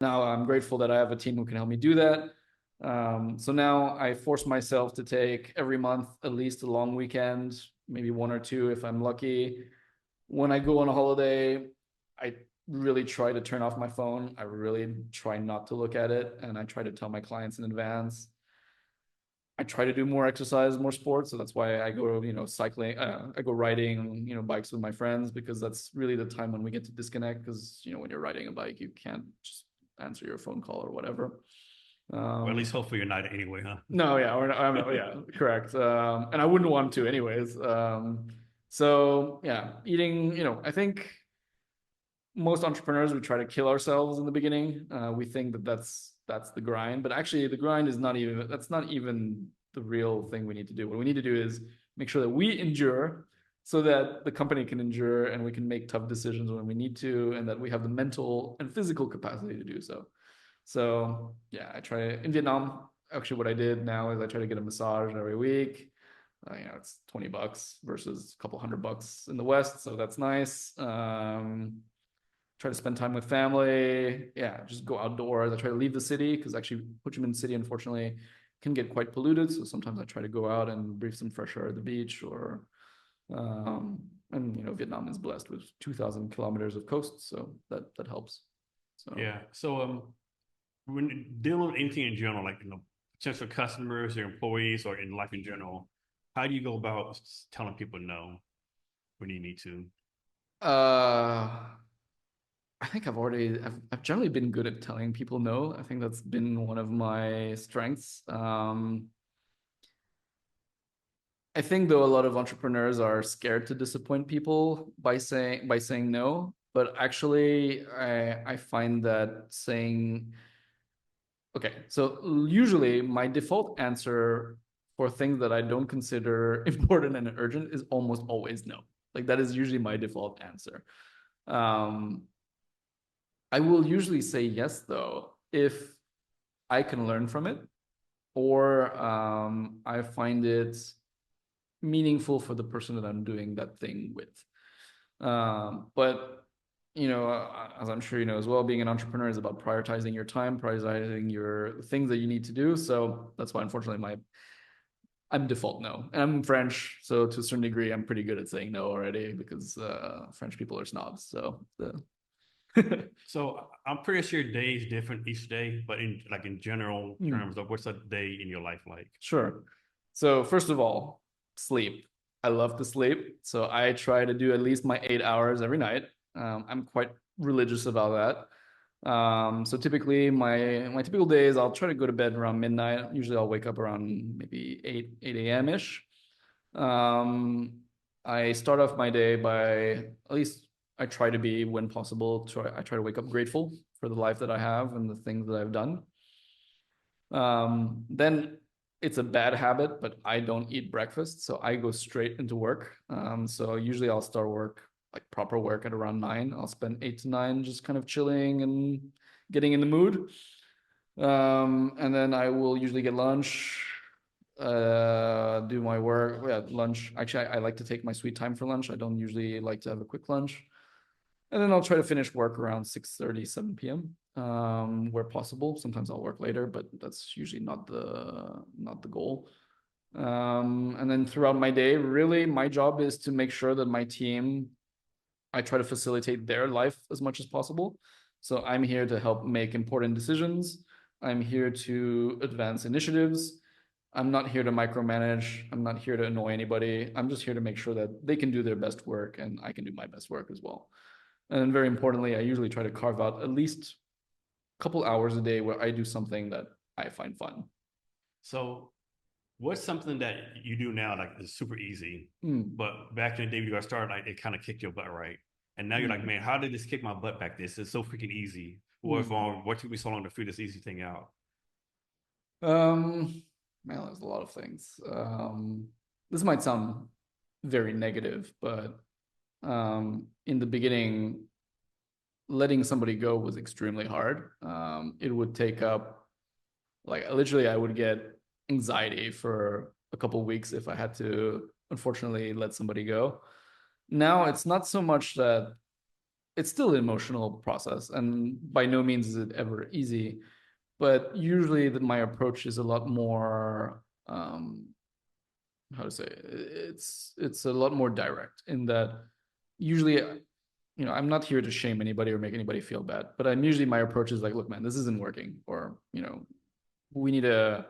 Now I'm grateful that I have a team who can help me do that. So now I force myself to take every month at least a long weekend, maybe one or two if I'm lucky. When I go on a holiday, I really try to turn off my phone. I really try not to look at it, and I try to tell my clients in advance. I try to do more exercise, more sports. So that's why I go, cycling. I go riding, bikes with my friends because that's really the time when we get to disconnect. Because when you're riding a bike, you can't just answer your phone call or whatever. Or at Um, least hopefully you're not anyway, huh? no, yeah, yeah, correct. And I wouldn't want to, anyways. So yeah, eating. I think most entrepreneurs we try to kill ourselves in the beginning. We think that that's the grind, but actually the grind is not even that's not even the real thing we need to do. What we need to do is make sure that we endure so that the company can endure and we can make tough decisions when we need to, and that we have the mental and physical capacity to do so. So yeah, I try in Vietnam. Actually, what I did now is I try to get a massage every week. It's $20 versus a couple $100 in the West, so that's nice. Try to spend time with family. Yeah, just go outdoors. I try to leave the city because actually Ho Chi Minh City, unfortunately, can get quite polluted. So sometimes I try to go out and breathe some fresh air at the beach or, and Vietnam is blessed with 2,000 kilometers of coast, so that helps. So Yeah. So when dealing with anything in general, like potential customers or employees or in life in general, how do you go about telling people no when you need to? uh I think I've generally been good at telling people no. I think that's been one of my strengths. I think though a lot of entrepreneurs are scared to disappoint people by saying no, but actually I find that saying okay, so usually my default answer for things that I don't consider important and urgent is almost always no. Like that is usually my default answer. Um, I will usually say yes though if I can learn from it or I find it meaningful for the person that I'm doing that thing with. But as I'm sure you know as well, being an entrepreneur is about prioritizing your time, prioritizing your things that you need to do. So that's why, unfortunately, I'm default no, and I'm French, so to a certain degree, I'm pretty good at saying no already because French people are snobs. So So I'm pretty sure your day is different each day, but in general terms of what's a day in your life like? Sure. So first of all, sleep. I love to sleep, so I try to do at least my 8 hours every night. I'm quite religious about that. So typically my typical days, I'll try to go to bed around midnight. Usually I'll wake up around maybe 8 a.m. ish. Um, I start off my day by at least I try to be when possible. I try to wake up grateful for the life that I have and the things that I've done. Then it's a bad habit, but I don't eat breakfast, so I go straight into work. So usually I'll start work like proper work at around 9. I'll spend 8 to 9 just kind of chilling and getting in the mood. And then I will usually get lunch, do my work. Yeah, lunch. Actually, I like to take my sweet time for lunch. I don't usually like to have a quick lunch. And then I'll try to finish work around 6:30, 7 p.m. Where possible. Sometimes I'll work later, but that's usually not the goal. And then throughout my day, really, my job is to make sure that my team, I try to facilitate their life as much as possible. So I'm here to help make important decisions. I'm here to advance initiatives. I'm not here to micromanage. I'm not here to annoy anybody. I'm just here to make sure that they can do their best work and I can do my best work as well. And then very importantly, I usually try to carve out at least a couple hours a day where I do something that I find fun. So what's something that you do now like is super easy, Mm, but back in the day when you got started, like it kind of kicked your butt, right? And now you're like, mm, man, how did this kick my butt back? This is so freaking easy. What's mm. wrong? What took me so long to figure this easy thing out? Um, Man, there's a lot of things. This might sound very negative, but in the beginning, letting somebody go was extremely hard. It would take up like literally, I would get anxiety for a couple of weeks if I had to, unfortunately, let somebody go. Now it's not so much that it's still an emotional process, and by no means is it ever easy. But usually, my approach is a lot more how to say it? It's a lot more direct in that usually, I'm not here to shame anybody or make anybody feel bad, but I'm usually, my approach is like, look, man, this isn't working, or we need to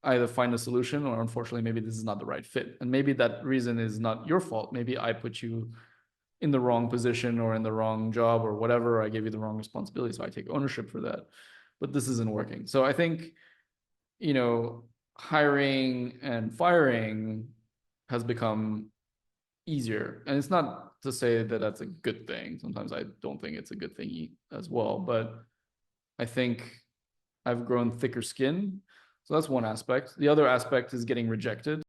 either find a solution, or unfortunately maybe this is not the right fit, and maybe that reason is not your fault. Maybe I put you in the wrong position or in the wrong job or whatever. I gave you the wrong responsibility, so I take ownership for that. But this isn't working. So I think, hiring and firing has become easier. And it's not to say that that's a good thing. Sometimes I don't think it's a good thing as well. But I think I've grown thicker skin. So that's one aspect. The other aspect is getting rejected.